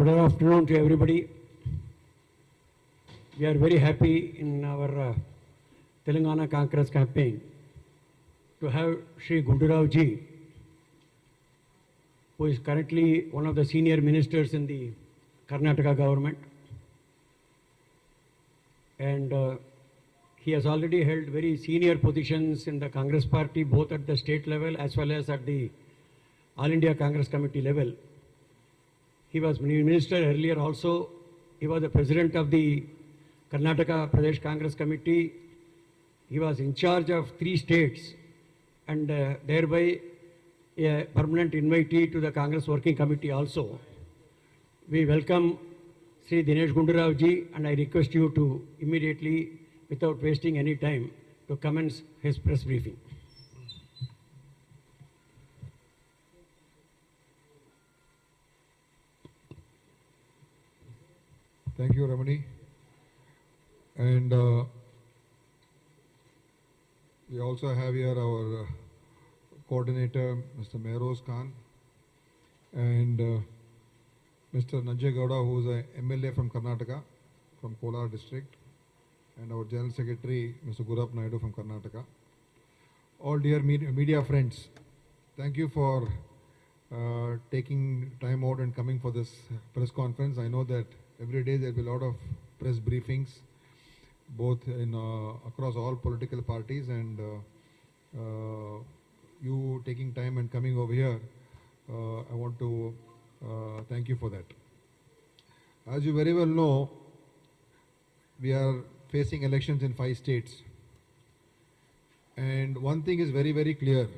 Good afternoon to everybody. We are very happy in our Telangana Congress campaign to have Shri Gundurao ji, who is currently one of the senior ministers in the Karnataka government. And he has already held very senior positions in the Congress party, both at the state level as well as at the All India Congress Committee level. He was minister earlier also. He was the president of the Karnataka Pradesh Congress Committee. He was in charge of 3 states and thereby a permanent invitee to the Congress Working Committee also. We welcome Sri Dinesh Gundurao ji, and I request you to immediately, without wasting any time, to commence his press briefing. Thank you, Ramani. And we also have here our coordinator, Mr. Mehroz Khan, and Mr. Najay Gowda, who is a MLA from Karnataka, from Kolar district, and our General Secretary, Mr. Gurap Naidu from Karnataka. All dear media friends, thank you for taking time out and coming for this press conference. I know that every day there will be a lot of press briefings, both in across all political parties, and you taking time and coming over here, I want to thank you for that. As you very well know, we are facing elections in 5 states. And one thing is very, very clear.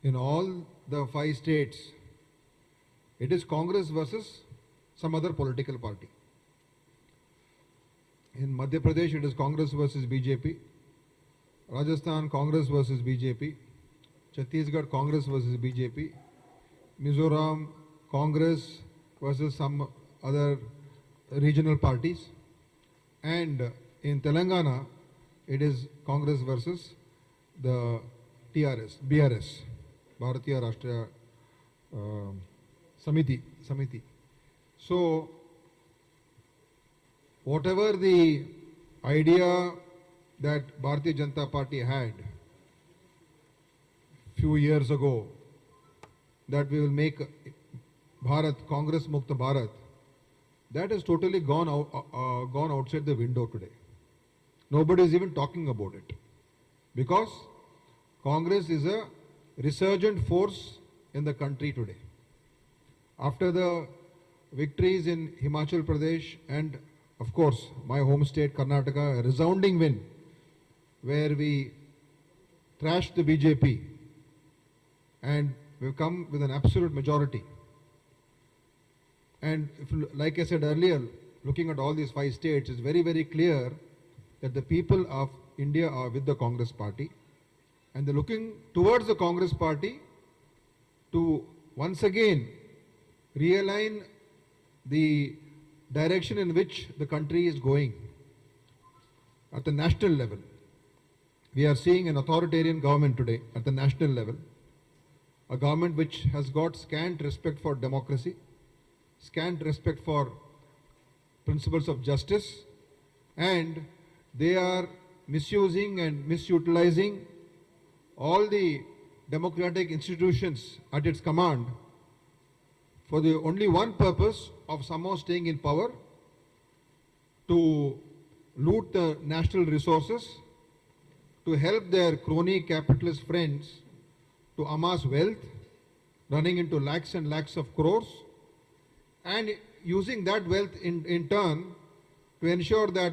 In all the 5 states, it is Congress versus some other political party. In Madhya Pradesh, it is Congress versus BJP. Rajasthan, Congress versus BJP. Chhattisgarh, Congress versus BJP. Mizoram, Congress versus some other regional parties. And in Telangana, it is Congress versus the BRS, Bharatiya Rashtriya Samiti. So, whatever the idea that Bharatiya Janata Party had few years ago, that we will make Bharat, Congress Mukta Bharat, that has totally gone outside the window today. Nobody is even talking about it. Because Congress is a resurgent force in the country today. After the victories in Himachal Pradesh and, of course, my home state Karnataka, a resounding win where we thrashed the BJP and we've come with an absolute majority. And like I said earlier, looking at all these 5 states, it's very, very clear that the people of India are with the Congress party, and they're looking towards the Congress party to once again realign the direction in which the country is going at the national level. We are seeing an authoritarian government today at the national level, a government which has got scant respect for democracy, scant respect for principles of justice, and they are misusing and misutilizing all the democratic institutions at its command for the only one purpose of somehow staying in power, to loot the national resources, to help their crony capitalist friends to amass wealth, running into lakhs and lakhs of crores, and using that wealth in turn to ensure that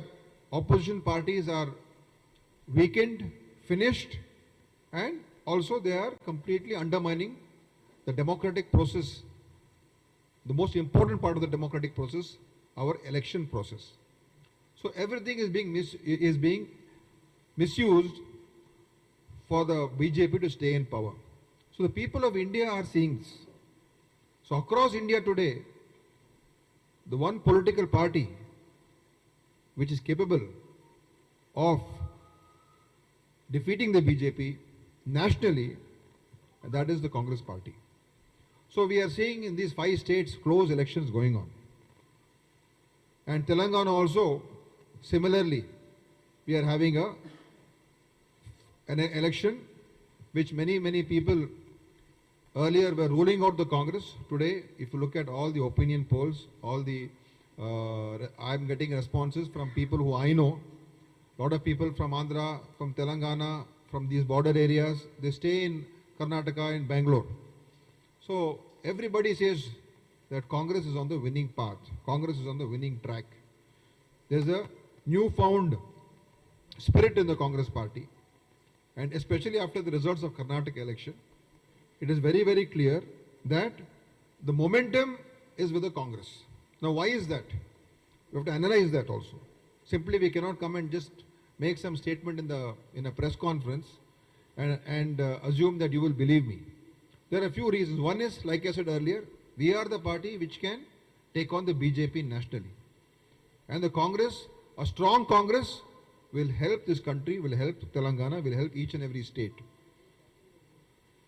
opposition parties are weakened, finished, and also they are completely undermining the democratic process, the most important part of the democratic process, our election process. So everything is being misused for the BJP to stay in power. So the people of India are seeing this. So across India today, the one political party which is capable of defeating the BJP nationally, and that is the Congress party. So we are seeing in these 5 states close elections going on. And Telangana also, similarly, we are having an election which many people earlier were ruling out the Congress. Today, if you look at all the opinion polls, I'm getting responses from people who I know. A lot of people from Andhra, from Telangana, from these border areas, they stay in Karnataka and Bangalore. So everybody says that Congress is on the winning path. Congress is on the winning track. There's a newfound spirit in the Congress party. And especially after the results of Karnataka election, it is very clear that the momentum is with the Congress. Now why is that? We have to analyze that also. Simply we cannot come and just make some statement in a press conference and assume that you will believe me. There are a few reasons. One is, like I said earlier, we are the party which can take on the BJP nationally. And the Congress, a strong Congress, will help this country, will help Telangana, will help each and every state.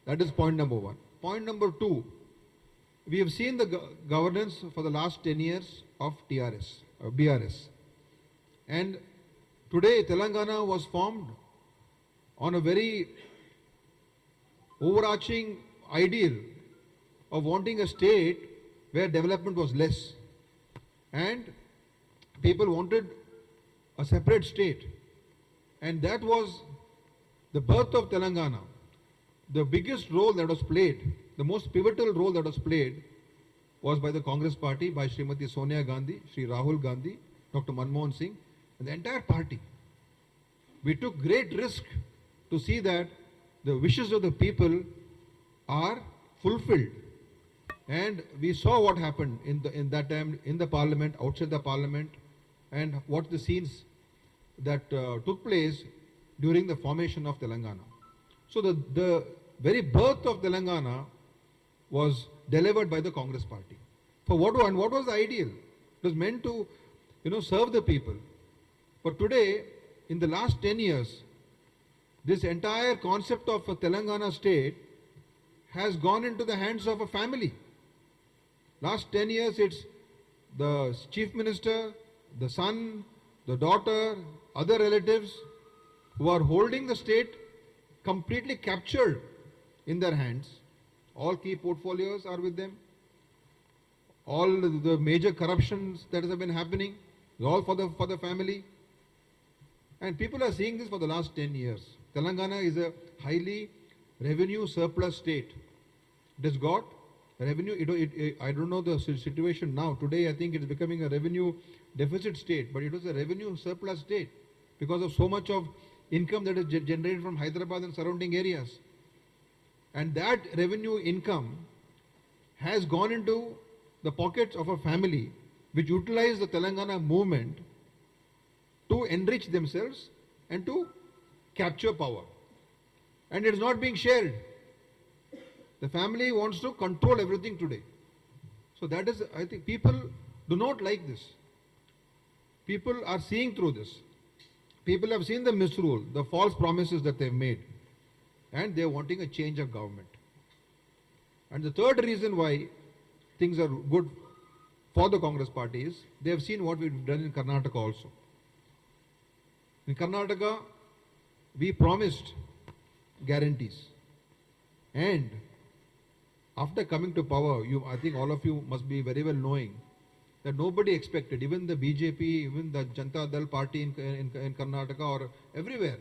That is point number one. Point number two, we have seen the governance for the last 10 years of BRS. And today Telangana was formed on a very overarching ideal of wanting a state where development was less. And people wanted a separate state. And that was the birth of Telangana. The biggest role that was played, the most pivotal role that was played was by the Congress party, by Srimati Sonia Gandhi, Sri Rahul Gandhi, Dr. Manmohan Singh, and the entire party. We took great risk to see that the wishes of the people are fulfilled. And we saw what happened in that time in the parliament, outside the parliament, and what the scenes that took place during the formation of Telangana. So the very birth of Telangana was delivered by the Congress party. For what was the ideal? It was meant to, serve the people. But today, in the last 10 years, this entire concept of a Telangana state has gone into the hands of a family. Last 10 years, it's the chief minister, the son, the daughter, other relatives who are holding the state completely captured in their hands. All key portfolios are with them. All the major corruptions that have been happening is all for the family. And people are seeing this for the last 10 years. Telangana is a highly revenue surplus state. It has got revenue, I don't know the situation now. Today I think it is becoming a revenue deficit state, but it was a revenue surplus state because of so much of income that is generated from Hyderabad and surrounding areas. And that revenue income has gone into the pockets of a family which utilize the Telangana movement to enrich themselves and to capture power. And it is not being shared. The family wants to control everything today. So that is, I think people do not like this. People are seeing through this. People have seen the misrule, the false promises that they've made. And they're wanting a change of government. And the third reason why things are good for the Congress party is they have seen what we've done in Karnataka also. In Karnataka, we promised guarantees. And after coming to power, I think all of you must be very well knowing that nobody expected, even the BJP, even the Janata Dal party in Karnataka or everywhere.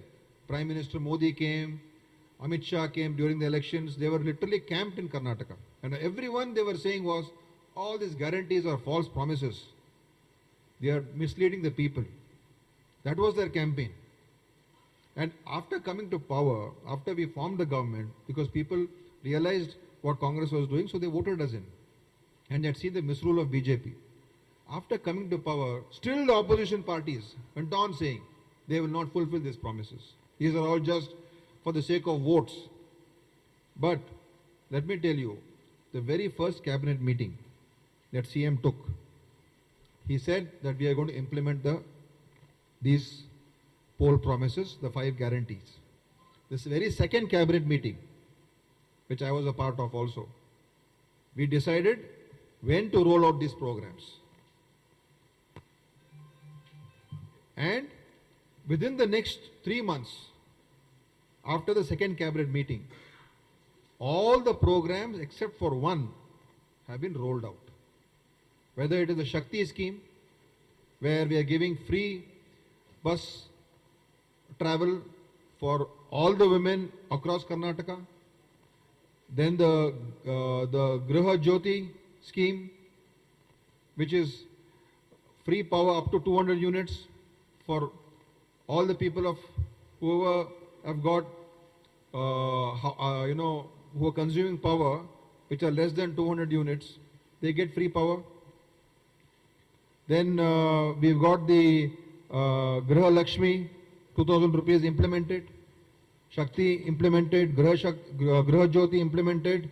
Prime Minister Modi came, Amit Shah came during the elections. They were literally camped in Karnataka. And everyone they were saying was, all these guarantees are false promises. They are misleading the people. That was their campaign. And after coming to power, after we formed the government, because people realized what Congress was doing, so they voted us in. And they had seen the misrule of BJP. After coming to power, still the opposition parties went on saying they will not fulfill these promises. These are all just for the sake of votes. But let me tell you, the very first cabinet meeting that CM took, he said that we are going to implement these poll promises, the 5 guarantees. This very second cabinet meeting, which I was a part of also, we decided when to roll out these programs. And within the next 3 months, after the second cabinet meeting, all the programs except for one have been rolled out. Whether it is the Shakti scheme, where we are giving free bus travel for all the women across Karnataka, then the Griha Jyoti scheme, which is free power up to 200 units for all the people of whoever have got, who are consuming power, which are less than 200 units, they get free power. Then we've got the Griha Lakshmi, 2000 rupees implemented, Shakti implemented, Griha Jyoti implemented,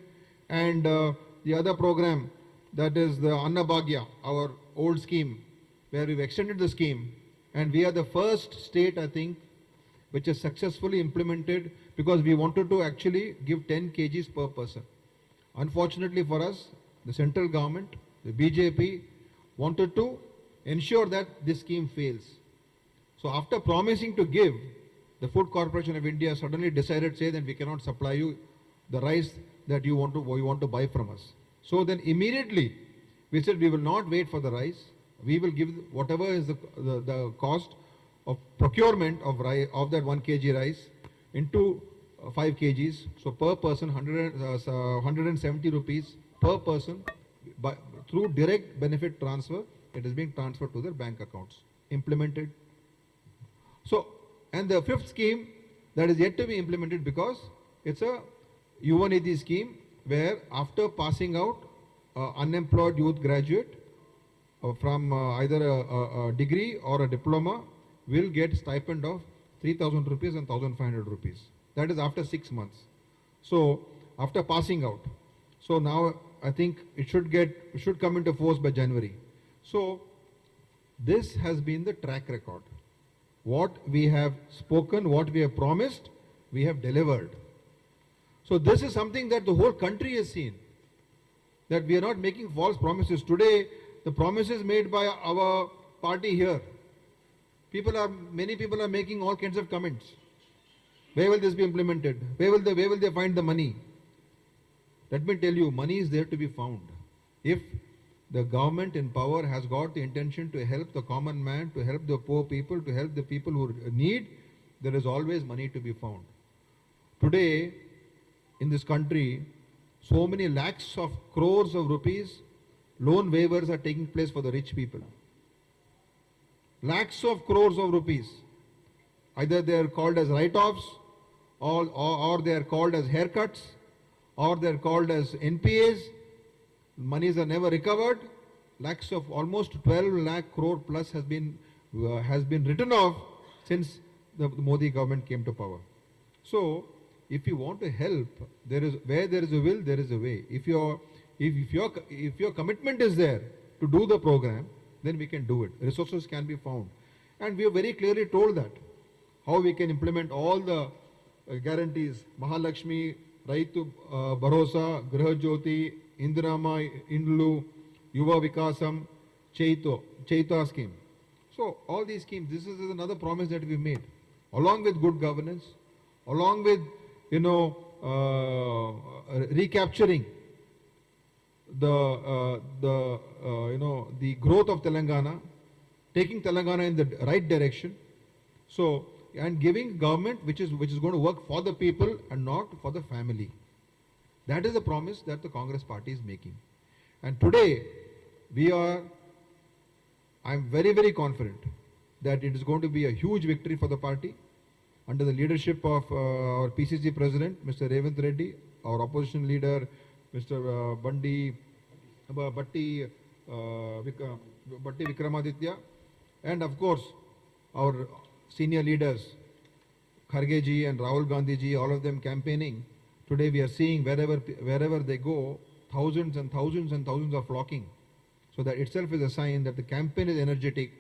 and the other program, that is the Anna Bhagya, our old scheme, where we've extended the scheme, and we are the first state, I think, which has successfully implemented, because we wanted to actually give 10 kgs per person. Unfortunately for us, the central government, the BJP, wanted to ensure that this scheme fails. So after promising to give, the Food Corporation of India suddenly decided, say, that we cannot supply you the rice that you want to buy from us. So then immediately we said we will not wait for the rice. We will give whatever is the cost of procurement of that 1 kg rice into 5 kgs. So per person 170 rupees per person through direct benefit transfer. It is being transferred to their bank accounts. Implemented. So, and the fifth scheme that is yet to be implemented, because it's a Yuva Nidhi scheme, where after passing out, unemployed youth graduate from either a degree or a diploma will get stipend of 3,000 rupees and 1,500 rupees. That is after 6 months. So after passing out. So now I think it should come into force by January. So this has been the track record. What we have spoken, what we have promised, we have delivered. So this is something that the whole country has seen, that we are not making false promises. Today, the promises made by our party here, many people are making all kinds of comments. Where will this be implemented? Where will they find the money? Let me tell you, money is there to be found. If the government in power has got the intention to help the common man, to help the poor people, to help the people who need, there is always money to be found. Today, in this country, so many lakhs of crores of rupees loan waivers are taking place for the rich people. Lakhs of crores of rupees. Either they are called as write-offs, or they are called as haircuts, or they are called as NPAs. Monies are never recovered. Lakhs of almost 12 lakh crore plus has been written off since the Modi government came to power. So, if you want to help, where there is a will, there is a way. If your commitment is there to do the program, then we can do it. Resources can be found, and we have very clearly told that how we can implement all the guarantees: Mahalakshmi, Raitu Bharosa, Griha Jyoti, Indirama Indlu, Yuva Vikasam, Chaita scheme. So all these schemes, this is another promise that we made, along with good governance, along with recapturing the growth of Telangana, taking Telangana in the right direction. So, and giving government which is going to work for the people and not for the family. That is the promise that the Congress party is making. And today, I'm very, very confident that it is going to be a huge victory for the party under the leadership of our PCC President, Mr. Revanth Reddy, our opposition leader, Mr. Bhatti Vikramaditya, and of course, our senior leaders, Kharge ji and Rahul Gandhi ji, all of them campaigning. Today we are seeing wherever they go, thousands and thousands and thousands are flocking. So that itself is a sign that the campaign is energetic,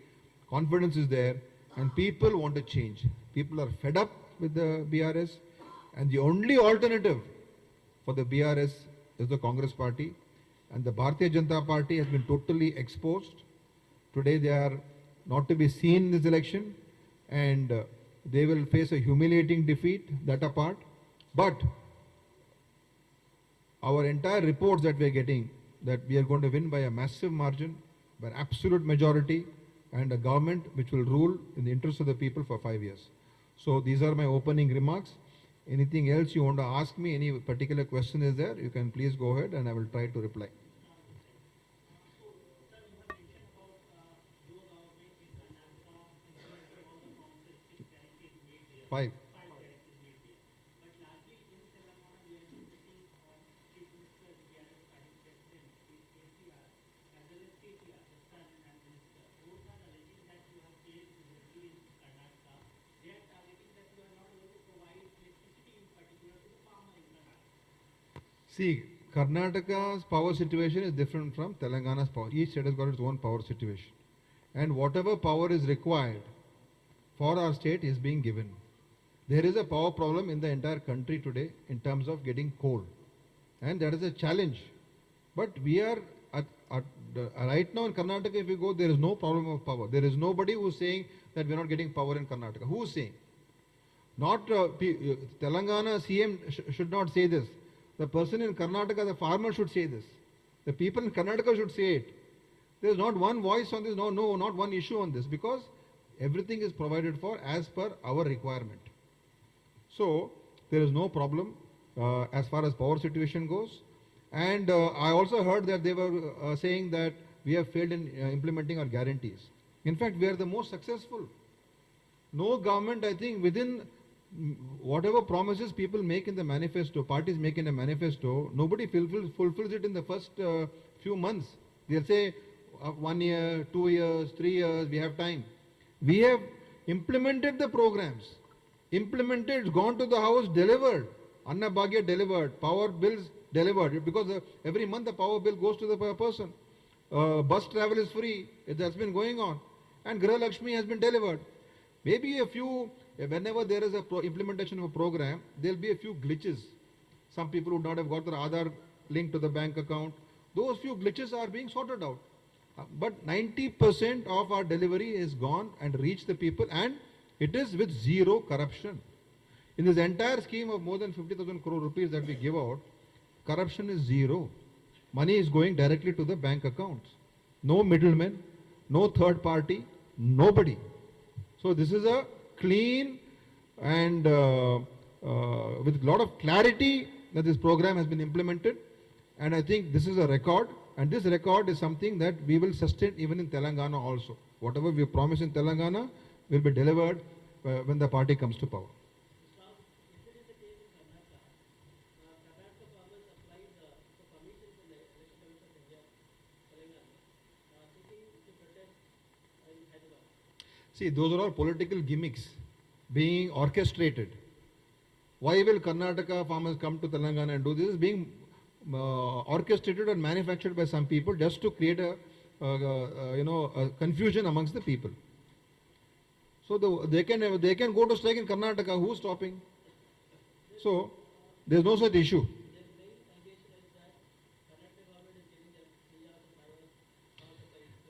confidence is there, and people want to change. People are fed up with the BRS, and the only alternative for the BRS is the Congress party. And the Bharatiya Janata Party has been totally exposed. Today they are not to be seen in this election, and they will face a humiliating defeat, that apart. But our entire reports that we are getting, that we are going to win by a massive margin, by an absolute majority, and a government which will rule in the interest of the people for 5 years. So these are my opening remarks. Anything else you want to ask me, any particular question is there, you can please go ahead and I will try to reply. Five. See, Karnataka's power situation is different from Telangana's power. Each state has got its own power situation. And whatever power is required for our state is being given. There is a power problem in the entire country today in terms of getting coal. And that is a challenge. But we are, right now in Karnataka, if you go, there is no problem of power. There is nobody who is saying that we are not getting power in Karnataka. Who is saying? Not Telangana CM should not say this. The person in Karnataka, the farmer should say this. The people in Karnataka should say it. There is not one voice on this, not one issue on this, because everything is provided for as per our requirement. So there is no problem as far as power situation goes. And I also heard that they were saying that we have failed in implementing our guarantees. In fact, we are the most successful. No government, I think, within whatever promises people make in the manifesto, parties make in a manifesto, nobody fulfills it in the first few months. They'll say 1 year, 2 years, 3 years, we have time. We have implemented the programs, gone to the house, delivered, Anna Bhagya delivered, power bills delivered, because every month the power bill goes to the person. Bus travel is free, it has been going on, and Griha Lakshmi has been delivered. Maybe a few, whenever there is a implementation of a program, there will be a few glitches. Some people would not have got their Aadhaar linked to the bank account. Those few glitches are being sorted out. But 90% of our delivery is gone and reached the people, and it is with zero corruption. In this entire scheme of more than 50,000 crore rupees that we give out, corruption is zero. Money is going directly to the bank accounts. No middlemen, no third party, nobody. So this is a clean and with a lot of clarity that this program has been implemented, and I think this is a record, and this record is something that we will sustain even in Telangana also. Whatever we promise in Telangana will be delivered when the party comes to power. See, those are all political gimmicks being orchestrated. Why will Karnataka farmers come to Telangana and do this? This is being orchestrated and manufactured by some people just to create a confusion amongst the people. So they can go to strike in Karnataka. Who's stopping? So there is no such issue.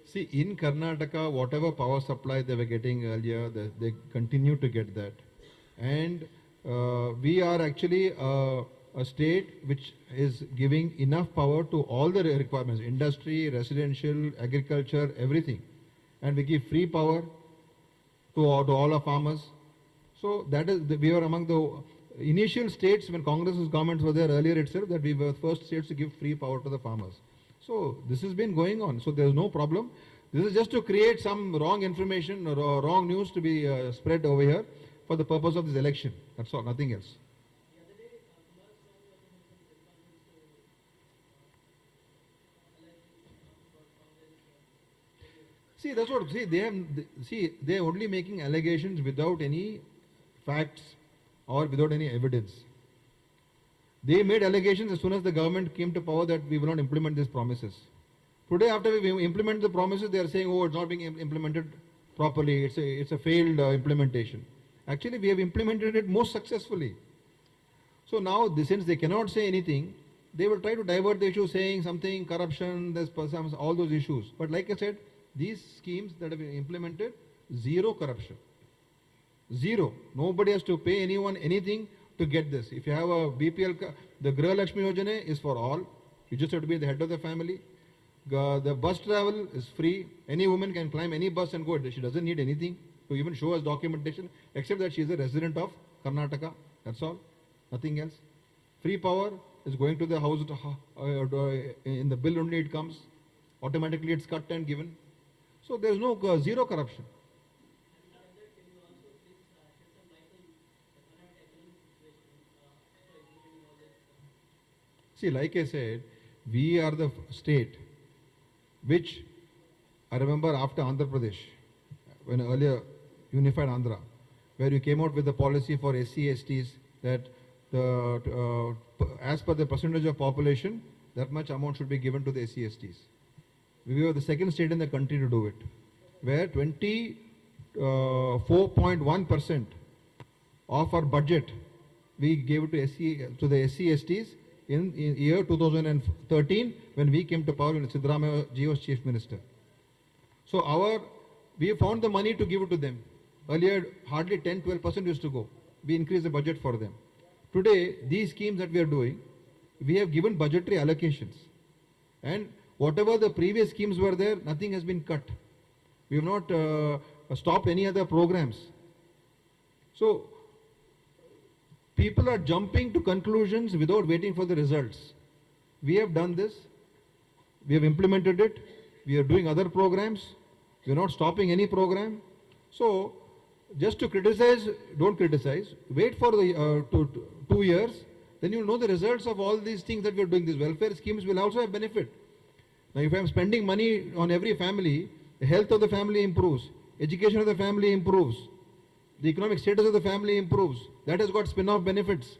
See, in Karnataka, whatever power supply they were getting earlier, they continue to get that. And we are actually a state which is giving enough power to all the requirements, industry, residential, agriculture, everything. And we give free power to all our farmers. So that is, we were among the initial states when Congress's governments were there earlier itself, that we were the first states to give free power to the farmers. So this has been going on. So there is no problem. This is just to create some wrong information or wrong news to be spread over here for the purpose of this election. That's all, nothing else. See, that's what, they are only making allegations without any facts or without any evidence. They made allegations as soon as the government came to power that we will not implement these promises. Today, after we implement the promises, they are saying, oh, it's not being implemented properly, it's a failed implementation. Actually, we have implemented it most successfully. So now, since they cannot say anything, they will try to divert the issue saying something, corruption, there's some, all those issues. But like I said, these schemes that have been implemented, zero corruption. Zero. Nobody has to pay anyone anything to get this. If you have a BPL, the Griha Lakshmi Yojana is for all. You just have to be the head of the family. The bus travel is free. Any woman can climb any bus and go. She doesn't need anything to even show us documentation, except that she is a resident of Karnataka. That's all. Nothing else. Free power is going to the house in the bill only it comes. Automatically it's cut and given. So there is no zero corruption. See, like I said, we are the state which, I remember after Andhra Pradesh, when earlier unified Andhra, where you came out with the policy for SC, STs that as per the percentage of population, that much amount should be given to the SC, STs. We were the second state in the country to do it, where 24.1% of our budget we gave it to the SC, STs in year 2013 when we came to power when Siddaramaiah ji was Chief Minister. So we found the money to give it to them. Earlier, hardly 10-12% used to go. We increased the budget for them. Today, these schemes that we are doing, we have given budgetary allocations. And whatever the previous schemes were there, nothing has been cut. We have not stopped any other programs. So, people are jumping to conclusions without waiting for the results. We have done this. We have implemented it. We are doing other programs. We are not stopping any program. So, just to criticize, don't criticize. Wait for the 2 years. Then you will know the results of all these things that we are doing. These welfare schemes will also have benefit. Now, if I am spending money on every family, the health of the family improves. Education of the family improves. The economic status of the family improves. That has got spin-off benefits.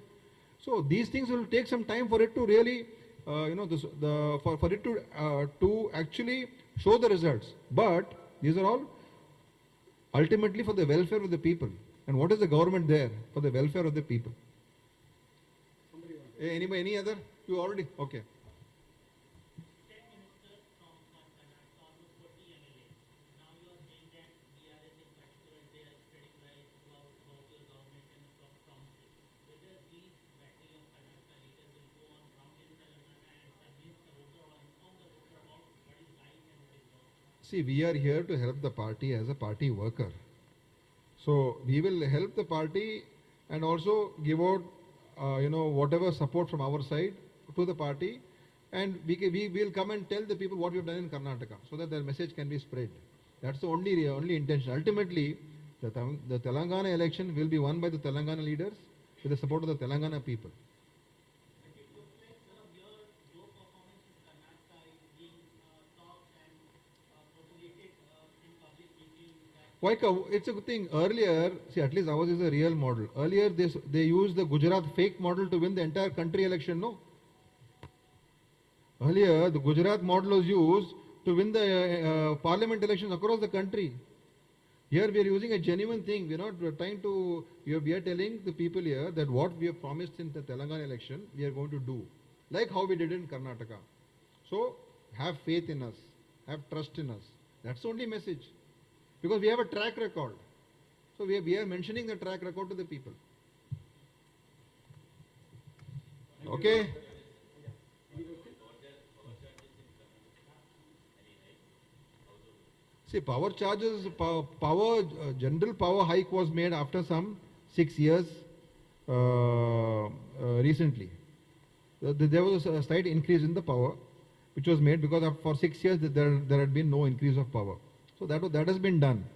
So these things will take some time for it to really, for it to actually show the results. But these are all ultimately for the welfare of the people. And what is the government there? For the welfare of the people. Anybody, any other? You already? Okay. See, we are here to help the party as a party worker. So we will help the party and also give out, whatever support from our side to the party, and we will come and tell the people what we have done in Karnataka, so that their message can be spread. That's the only intention. Ultimately, the Telangana election will be won by the Telangana leaders with the support of the Telangana people. It's a good thing. Earlier, see, at least ours is a real model. Earlier, they used the Gujarat fake model to win the entire country election, no? Earlier, the Gujarat model was used to win the parliament elections across the country. Here, we are using a genuine thing. We are not trying to, we are telling the people here that what we have promised in the Telangana election, we are going to do. Like how we did in Karnataka. So, have faith in us. Have trust in us. That's the only message. Because we have a track record. So we are mentioning the track record to the people. Okay? See, power charges, general power hike was made after some 6 years recently. There was a slight increase in the power, which was made because for 6 years there had been no increase of power. So that has been done,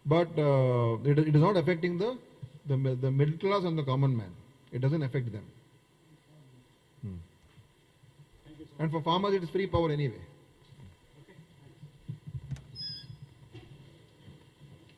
but it is not affecting the middle class and the common man. It doesn't affect them. And for farmers, it is free power anyway.